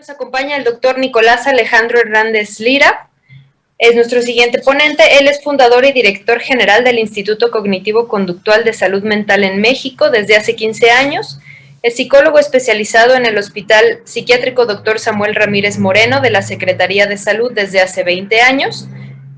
Nos acompaña el doctor Nicolás Alejandro Hernández Lira, es nuestro siguiente ponente. Él es fundador y director general del Instituto Cognitivo Conductual de Salud Mental en México desde hace 15 años. Es psicólogo especializado en el Hospital Psiquiátrico Dr. Samuel Ramírez Moreno de la Secretaría de Salud desde hace 20 años.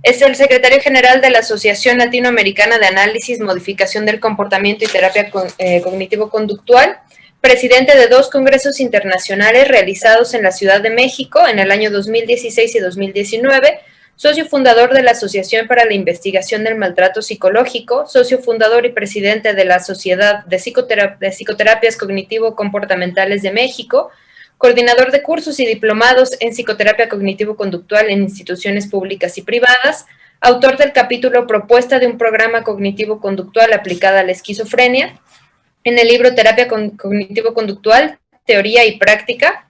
Es el secretario general de la Asociación Latinoamericana de Análisis, Modificación del Comportamiento y Terapia Cognitivo-Conductual, presidente de 2 congresos internacionales realizados en la Ciudad de México en el año 2016 y 2019, socio fundador de la Asociación para la Investigación del Maltrato Psicológico, socio fundador y presidente de la Sociedad de Psicoterapias Cognitivo-Comportamentales de México, coordinador de cursos y diplomados en psicoterapia cognitivo-conductual en instituciones públicas y privadas, autor del capítulo Propuesta de un programa cognitivo-conductual aplicada a la esquizofrenia, en el libro Terapia Cognitivo-Conductual, Teoría y Práctica,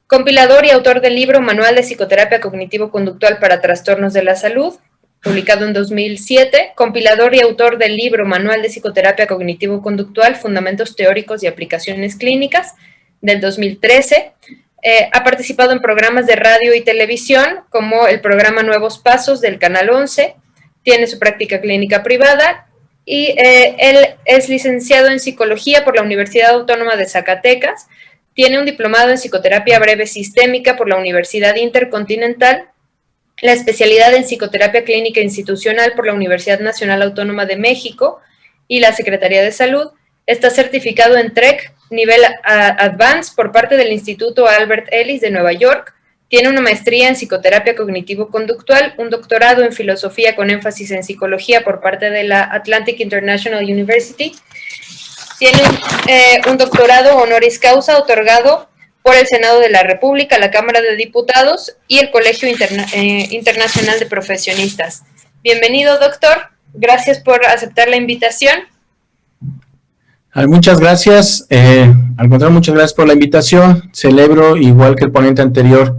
compilador y autor del libro Manual de Psicoterapia Cognitivo-Conductual para Trastornos de la Salud, publicado en 2007, compilador y autor del libro Manual de Psicoterapia Cognitivo-Conductual, Fundamentos Teóricos y Aplicaciones Clínicas, del 2013, ha participado en programas de radio y televisión, como el programa Nuevos Pasos del Canal 11, tiene su práctica clínica privada, y él es licenciado en Psicología por la Universidad Autónoma de Zacatecas, tiene un diplomado en Psicoterapia Breve Sistémica por la Universidad Intercontinental, la especialidad en Psicoterapia Clínica Institucional por la Universidad Nacional Autónoma de México y la Secretaría de Salud, está certificado en TREC nivel Advanced por parte del Instituto Albert Ellis de Nueva York, tiene una maestría en psicoterapia cognitivo-conductual, un doctorado en filosofía con énfasis en psicología por parte de la Atlantic International University, tiene un doctorado honoris causa otorgado por el Senado de la República, la Cámara de Diputados y el Colegio Internacional de Profesionistas. Bienvenido, doctor. Gracias por aceptar la invitación. Muchas gracias. Al contrario, muchas gracias por la invitación. Celebro, igual que el ponente anterior,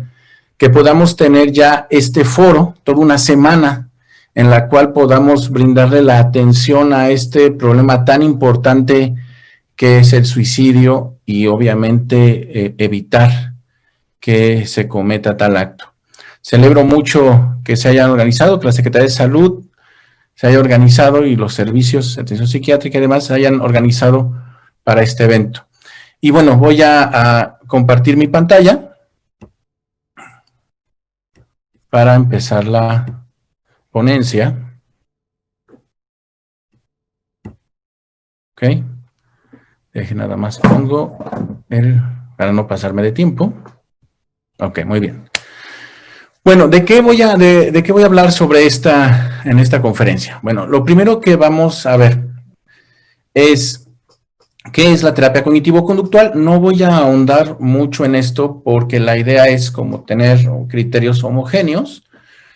que podamos tener ya este foro, toda una semana, en la cual podamos brindarle la atención a este problema tan importante que es el suicidio y obviamente evitar que se cometa tal acto. Celebro mucho que se hayan organizado, que la Secretaría de Salud se haya organizado y los servicios de atención psiquiátrica y demás se hayan organizado para este evento. Y bueno, voy a compartir mi pantalla para empezar la ponencia. Ok. Deje nada más pongo para no pasarme de tiempo. Ok, muy bien. Bueno, ¿de qué voy a hablar en esta conferencia? Bueno, lo primero que vamos a ver es ¿qué es la terapia cognitivo-conductual? No voy a ahondar mucho en esto porque la idea es como tener criterios homogéneos,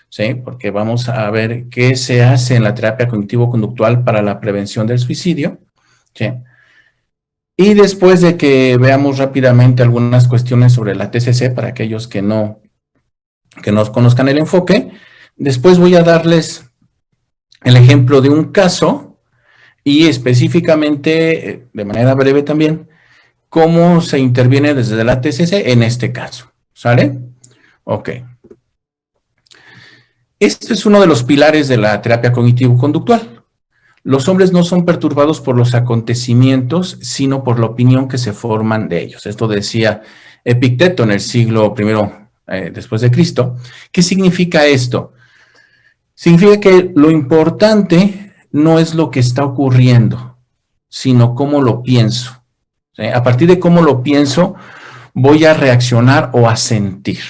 ¿sí? Porque vamos a ver qué se hace en la terapia cognitivo-conductual para la prevención del suicidio, ¿sí? Y después de que veamos rápidamente algunas cuestiones sobre la TCC para aquellos que no conozcan el enfoque, después voy a darles el ejemplo de un caso y específicamente, de manera breve también, cómo se interviene desde la TCC en este caso. ¿Sale? Ok. Este es uno de los pilares de la terapia cognitivo-conductual. Los hombres no son perturbados por los acontecimientos, sino por la opinión que se forman de ellos. Esto decía Epicteto en el siglo I después de Cristo. ¿Qué significa esto? Significa que lo importante no es lo que está ocurriendo, sino cómo lo pienso. ¿Sí? A partir de cómo lo pienso, voy a reaccionar o a sentir.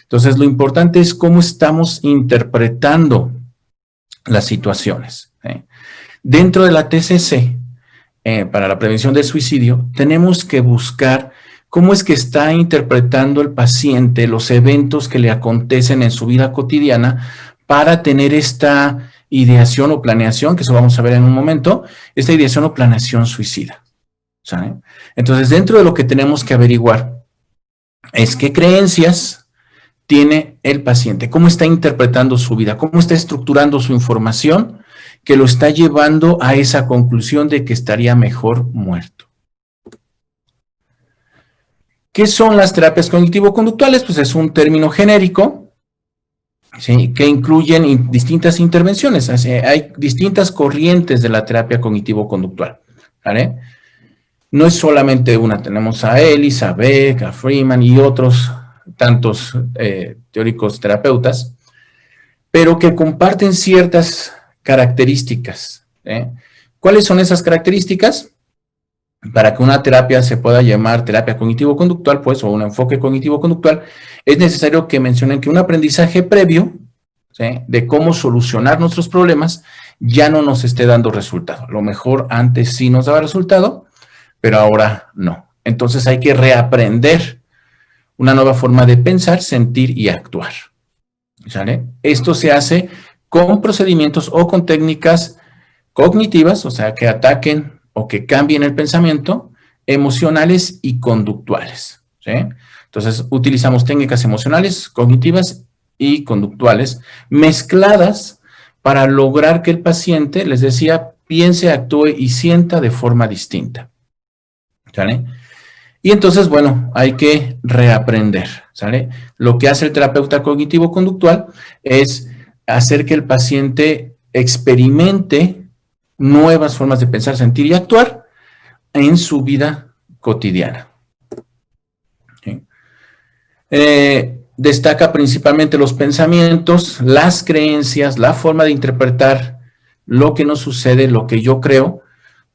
Entonces, lo importante es cómo estamos interpretando las situaciones. ¿Sí? Dentro de la TCC, para la prevención del suicidio, tenemos que buscar cómo es que está interpretando el paciente los eventos que le acontecen en su vida cotidiana para tener esta ideación o planeación, que eso vamos a ver en un momento, esta ideación o planeación suicida. ¿Sabe? Entonces, dentro de lo que tenemos que averiguar es qué creencias tiene el paciente, cómo está interpretando su vida, cómo está estructurando su información que lo está llevando a esa conclusión de que estaría mejor muerto. ¿Qué son las terapias cognitivo-conductuales? Pues es un término genérico, ¿sí?, que incluyen distintas intervenciones. Hay distintas corrientes de la terapia cognitivo-conductual, ¿vale? No es solamente una, tenemos a Ellis, a Beck, a Freeman y otros tantos teóricos terapeutas, pero que comparten ciertas características. ¿Cuáles son esas características? Para que una terapia se pueda llamar terapia cognitivo-conductual, pues, o un enfoque cognitivo-conductual, es necesario que mencionen que un aprendizaje previo, ¿sí?, de cómo solucionar nuestros problemas ya no nos esté dando resultado. Lo mejor antes sí nos daba resultado, pero ahora no. Entonces hay que reaprender una nueva forma de pensar, sentir y actuar, ¿sale? Esto se hace con procedimientos o con técnicas cognitivas, o sea, que ataquen o que cambien el pensamiento, emocionales y conductuales, ¿sí? Entonces, utilizamos técnicas emocionales, cognitivas y conductuales mezcladas para lograr que el paciente, les decía, piense, actúe y sienta de forma distinta, ¿sale? Y entonces, bueno, hay que reaprender, ¿sale? Lo que hace el terapeuta cognitivo-conductual es hacer que el paciente experimente nuevas formas de pensar, sentir y actuar en su vida cotidiana. ¿Sí? Destaca principalmente los pensamientos, las creencias, la forma de interpretar lo que nos sucede, lo que yo creo,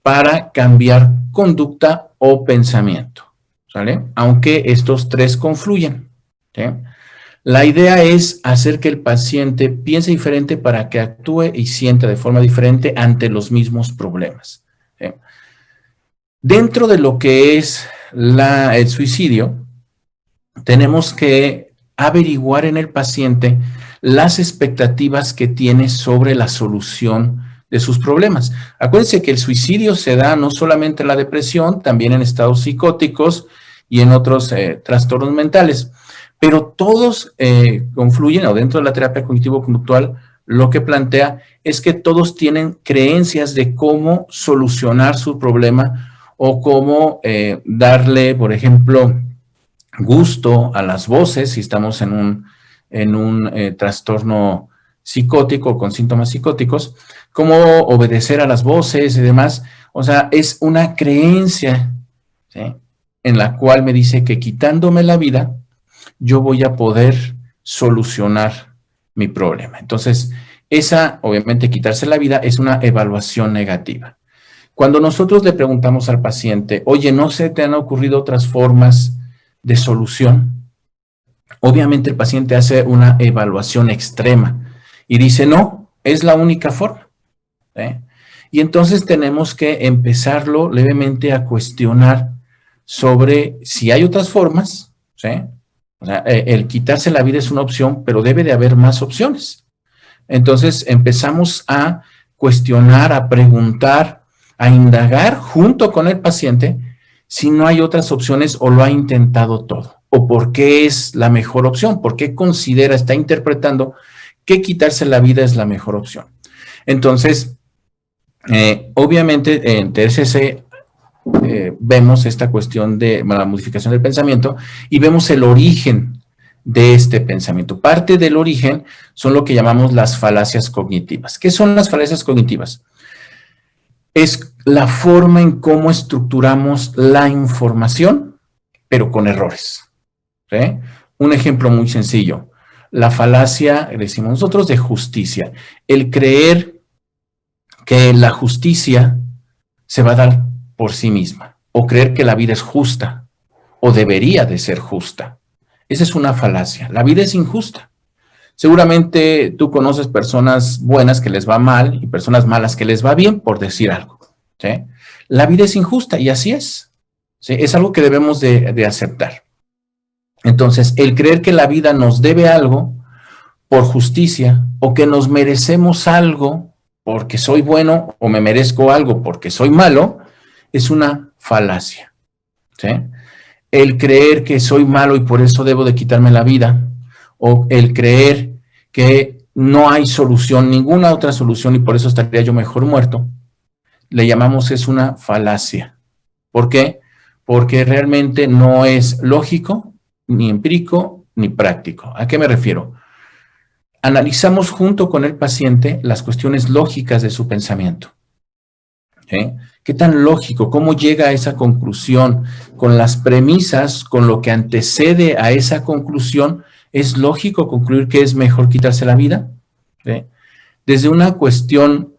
para cambiar conducta o pensamiento, ¿sale? Aunque estos tres confluyen, ¿sí? La idea es hacer que el paciente piense diferente para que actúe y sienta de forma diferente ante los mismos problemas, ¿sí? Dentro de lo que es el suicidio, tenemos que averiguar en el paciente las expectativas que tiene sobre la solución de sus problemas. Acuérdense que el suicidio se da no solamente en la depresión, también en estados psicóticos y en otros trastornos mentales. Pero todos confluyen, o dentro de la terapia cognitivo-conductual, lo que plantea es que todos tienen creencias de cómo solucionar su problema o cómo darle, por ejemplo, gusto a las voces, si estamos en un trastorno psicótico con síntomas psicóticos, cómo obedecer a las voces y demás. O sea, es una creencia, ¿sí?, en la cual me dice que quitándome la vida, yo voy a poder solucionar mi problema. Entonces, obviamente, quitarse la vida es una evaluación negativa. Cuando nosotros le preguntamos al paciente, oye, ¿no se te han ocurrido otras formas de solución? Obviamente el paciente hace una evaluación extrema y dice, no, es la única forma, ¿sí? Y entonces tenemos que empezarlo levemente a cuestionar sobre si hay otras formas, ¿sí? O sea, el quitarse la vida es una opción, pero debe de haber más opciones. Entonces empezamos a cuestionar, a preguntar, a indagar junto con el paciente si no hay otras opciones o lo ha intentado todo, o por qué es la mejor opción, por qué considera, está interpretando que quitarse la vida es la mejor opción. Entonces, obviamente en TCC vemos esta cuestión de la modificación del pensamiento y vemos el origen de este pensamiento. Parte del origen son lo que llamamos las falacias cognitivas. ¿Qué son las falacias cognitivas? Es la forma en cómo estructuramos la información, pero con errores, ¿sí? Un ejemplo muy sencillo, la falacia, decimos nosotros, de justicia. El creer que la justicia se va a dar por sí misma, o creer que la vida es justa, o debería de ser justa. Esa es una falacia. La vida es injusta. Seguramente tú conoces personas buenas que les va mal y personas malas que les va bien, por decir algo, ¿sí? La vida es injusta y así es, ¿sí? Es algo que debemos de aceptar. Entonces, el creer que la vida nos debe algo por justicia o que nos merecemos algo porque soy bueno o me merezco algo porque soy malo, es una falacia, ¿sí? El creer que soy malo y por eso debo de quitarme la vida, o el creer que no hay solución, ninguna otra solución y por eso estaría yo mejor muerto, le llamamos es una falacia. ¿Por qué? porque realmente no es lógico, ni empírico, ni práctico. ¿A qué me refiero? Analizamos junto con el paciente las cuestiones lógicas de su pensamiento. ¿Qué tan lógico? ¿Cómo llega a esa conclusión? Con las premisas, con lo que antecede a esa conclusión, ¿es lógico concluir que es mejor quitarse la vida? ¿Sí? Desde una cuestión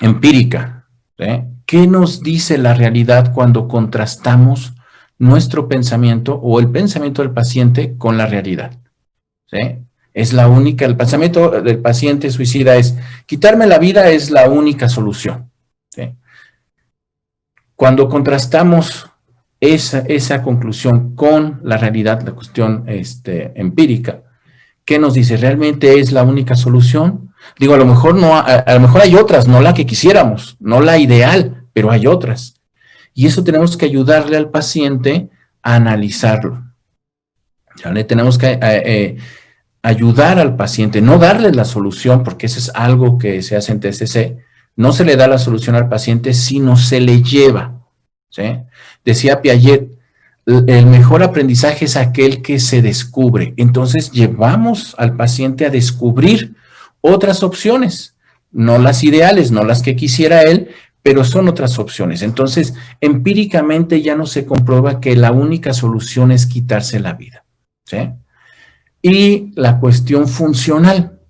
empírica, ¿sí? ¿Qué nos dice la realidad cuando contrastamos nuestro pensamiento o el pensamiento del paciente con la realidad? ¿Sí? Es la única, el pensamiento del paciente suicida es, quitarme la vida es la única solución. ¿Sí? Cuando contrastamos esa conclusión con la realidad, la cuestión empírica, ¿qué nos dice? ¿Realmente es la única solución? Digo, a lo mejor no, a lo mejor hay otras, no la que quisiéramos, no la ideal, pero hay otras. Y eso tenemos que ayudarle al paciente a analizarlo. ¿Vale? Tenemos que ayudar al paciente, no darle la solución, porque eso es algo que se hace en TCC, no se le da la solución al paciente, sino se le lleva. ¿Sí? Decía Piaget, el mejor aprendizaje es aquel que se descubre. Entonces llevamos al paciente a descubrir otras opciones, no las ideales, no las que quisiera él, pero son otras opciones. Entonces, empíricamente ya no se comprueba que la única solución es quitarse la vida. ¿Sí? Y la cuestión funcional,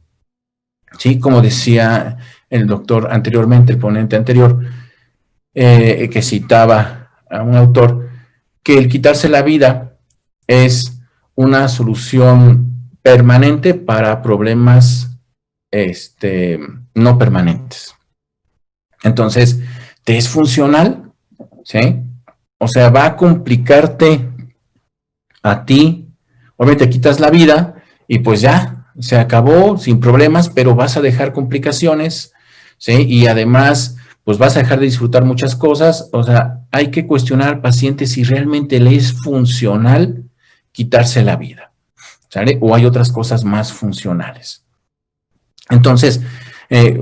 ¿sí? Como decía el doctor anteriormente, el ponente anterior, que citaba a un autor, que el quitarse la vida es una solución permanente para problemas no permanentes. Entonces, ¿te es funcional? ¿Sí? O sea, va a complicarte a ti. Obviamente te quitas la vida y pues ya, se acabó sin problemas, pero vas a dejar complicaciones, ¿sí? Y además, pues vas a dejar de disfrutar muchas cosas. O sea, hay que cuestionar al paciente si realmente le es funcional quitarse la vida, ¿sale? O hay otras cosas más funcionales. Entonces,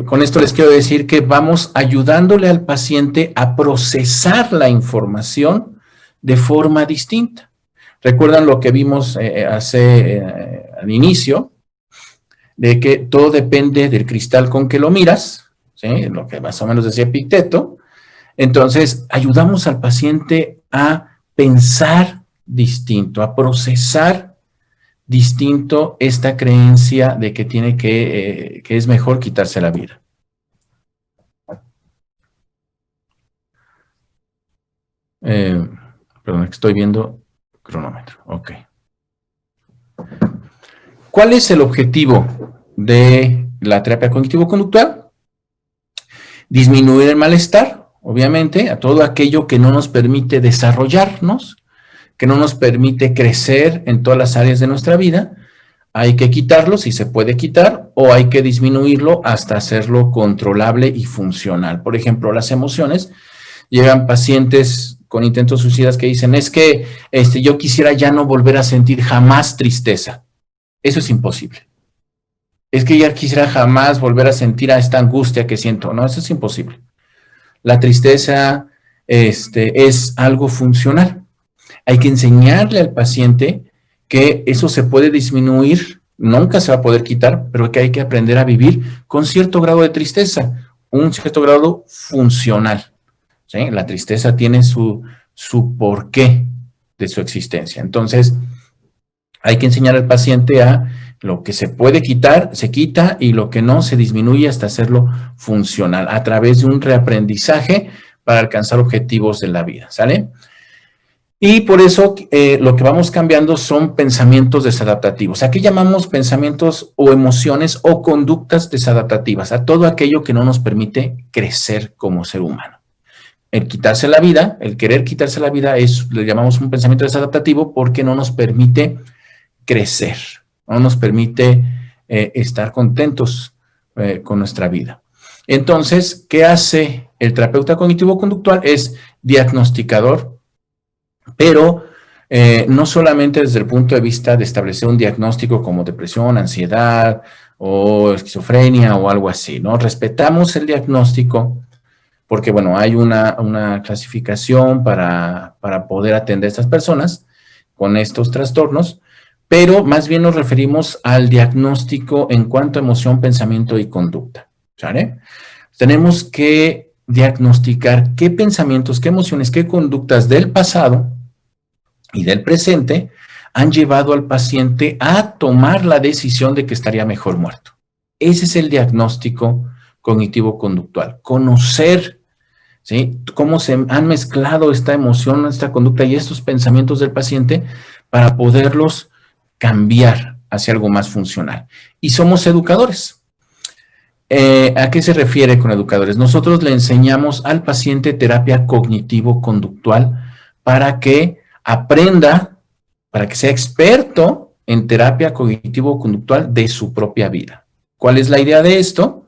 con esto les quiero decir que vamos ayudándole al paciente a procesar la información de forma distinta. ¿Recuerdan lo que vimos al inicio? De que todo depende del cristal con que lo miras, ¿sí? Lo que más o menos decía Epicteto. Entonces, ayudamos al paciente a pensar distinto, a procesar distinto esta creencia de que tiene que es mejor quitarse la vida. Perdón, estoy viendo cronómetro. Ok. ¿Cuál es el objetivo de la terapia cognitivo-conductual? Disminuir el malestar, obviamente, a todo aquello que no nos permite desarrollarnos, que no nos permite crecer en todas las áreas de nuestra vida. Hay que quitarlo, si se puede quitar, o hay que disminuirlo hasta hacerlo controlable y funcional. Por ejemplo, las emociones. Llegan pacientes con intentos suicidas que dicen, es que yo quisiera ya no volver a sentir jamás tristeza. Eso es imposible. Es que ya quisiera jamás volver a sentir a esta angustia que siento. No, eso es imposible. La tristeza es algo funcional. Hay que enseñarle al paciente que eso se puede disminuir, nunca se va a poder quitar, pero que hay que aprender a vivir con cierto grado de tristeza, un cierto grado funcional. ¿Sí? La tristeza tiene su porqué de su existencia. Entonces, hay que enseñar al paciente a lo que se puede quitar, se quita, y lo que no, se disminuye hasta hacerlo funcional, a través de un reaprendizaje para alcanzar objetivos de la vida, ¿sale? Y por eso lo que vamos cambiando son pensamientos desadaptativos. Aquí llamamos pensamientos o emociones o conductas desadaptativas, a todo aquello que no nos permite crecer como ser humano. El quitarse la vida, el querer quitarse la vida, le llamamos un pensamiento desadaptativo porque no nos permite crecer, no nos permite estar contentos con nuestra vida. Entonces, ¿qué hace el terapeuta cognitivo-conductual? Es diagnosticador, pero no solamente desde el punto de vista de establecer un diagnóstico como depresión, ansiedad o esquizofrenia o algo así, ¿no? Respetamos el diagnóstico, porque bueno, hay una clasificación para poder atender a estas personas con estos trastornos, pero más bien nos referimos al diagnóstico en cuanto a emoción, pensamiento y conducta, ¿sale? Tenemos que diagnosticar qué pensamientos, qué emociones, qué conductas del pasado y del presente han llevado al paciente a tomar la decisión de que estaría mejor muerto. Ese es el diagnóstico cognitivo-conductual. Conocer, ¿sí?, cómo se han mezclado esta emoción, esta conducta y estos pensamientos del paciente para poderlos cambiar hacia algo más funcional. Y somos educadores. ¿A qué se refiere con educadores? Nosotros le enseñamos al paciente terapia cognitivo-conductual para que aprenda, para que sea experto en terapia cognitivo-conductual de su propia vida. ¿Cuál es la idea de esto?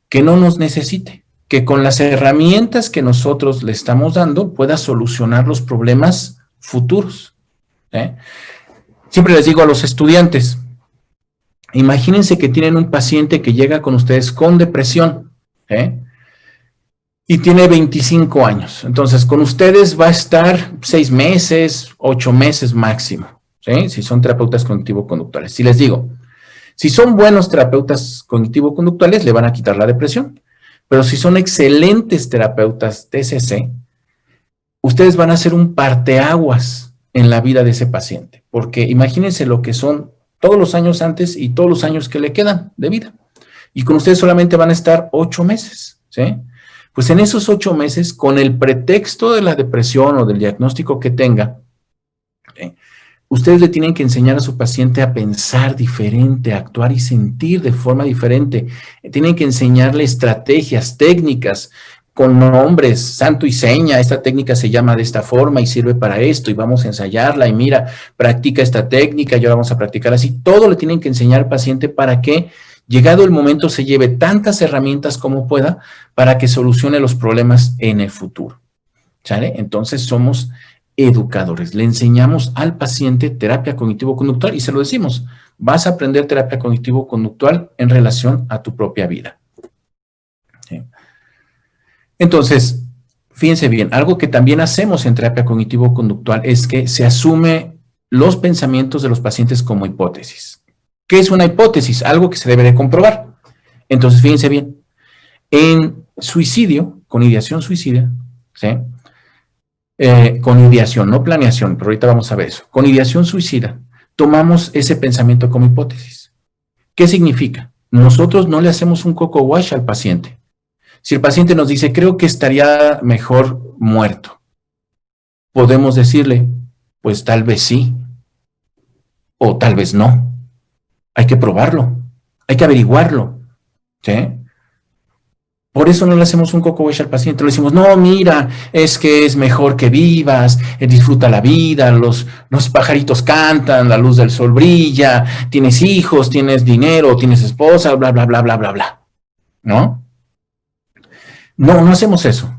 Que no nos necesite, que con las herramientas que nosotros le estamos dando pueda solucionar los problemas futuros. Siempre les digo a los estudiantes, imagínense que tienen un paciente que llega con ustedes con depresión, y tiene 25 años. Entonces, con ustedes va a estar 6 meses, 8 meses máximo, ¿sí?, si son terapeutas cognitivo-conductuales. Si les digo, si son buenos terapeutas cognitivo-conductuales, le van a quitar la depresión. Pero si son excelentes terapeutas TCC, ustedes van a hacer un parteaguas en la vida de ese paciente. Porque imagínense lo que son todos los años antes y todos los años que le quedan de vida. Y con ustedes solamente van a estar 8 meses, ¿sí? Pues en esos 8 meses, con el pretexto de la depresión o del diagnóstico que tenga, ustedes le tienen que enseñar a su paciente a pensar diferente, a actuar y sentir de forma diferente. Tienen que enseñarle estrategias, técnicas, con nombres, santo y seña. Esta técnica se llama de esta forma y sirve para esto, y vamos a ensayarla, y mira, practica esta técnica, y ahora vamos a practicar así. Todo le tienen que enseñar al paciente para que, llegado el momento, se lleve tantas herramientas como pueda para que solucione los problemas en el futuro, ¿sale? Entonces somos educadores, le enseñamos al paciente terapia cognitivo-conductual y se lo decimos, vas a aprender terapia cognitivo-conductual en relación a tu propia vida. ¿Sí? Entonces, fíjense bien, algo que también hacemos en terapia cognitivo-conductual es que se asume los pensamientos de los pacientes como hipótesis. ¿Qué es una hipótesis? Algo que se debe de comprobar. Entonces, fíjense bien, en suicidio, con ideación suicida, ¿sí?, con ideación, no planeación, pero ahorita vamos a ver eso. Con ideación suicida, tomamos ese pensamiento como hipótesis. ¿Qué significa? Nosotros no le hacemos un coco wash al paciente. Si el paciente nos dice, creo que estaría mejor muerto, podemos decirle, pues tal vez sí, o tal vez no. Hay que probarlo, hay que averiguarlo, ¿sí? Por eso no le hacemos un coco wash al paciente, le decimos, no, mira, es que es mejor que vivas, disfruta la vida, los pajaritos cantan, la luz del sol brilla, tienes hijos, tienes dinero, tienes esposa, bla, bla, bla, bla, bla, bla, ¿no? No hacemos eso,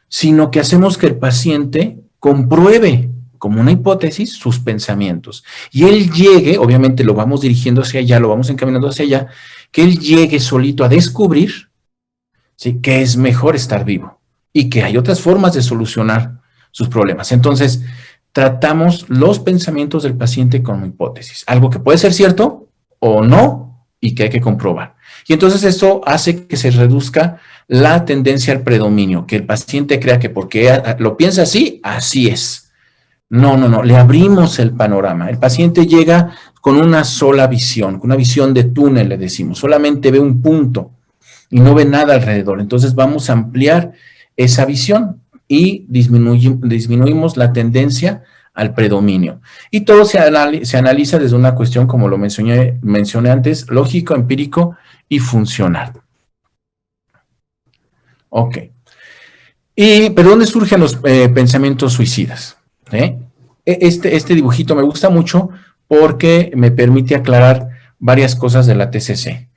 sino que hacemos que el paciente compruebe como una hipótesis sus pensamientos. Y él llegue, obviamente lo vamos dirigiendo hacia allá, lo vamos encaminando hacia allá, que él llegue solito a descubrir, ¿sí?, que es mejor estar vivo y que hay otras formas de solucionar sus problemas. Entonces, tratamos los pensamientos del paciente como hipótesis, algo que puede ser cierto o no y que hay que comprobar. Y entonces esto hace que se reduzca la tendencia al predominio, que el paciente crea que porque lo piensa así, así es. No, le abrimos el panorama. El paciente llega con una sola visión, con una visión de túnel, le decimos, solamente ve un punto y no ve nada alrededor. Entonces vamos a ampliar esa visión y disminuimos la tendencia al predominio. Y todo se analiza desde una cuestión, como lo mencioné antes, lógico, empírico y funcional. Ok. ¿Pero dónde surgen los pensamientos suicidas? Este dibujito me gusta mucho porque me permite aclarar varias cosas de la TCC.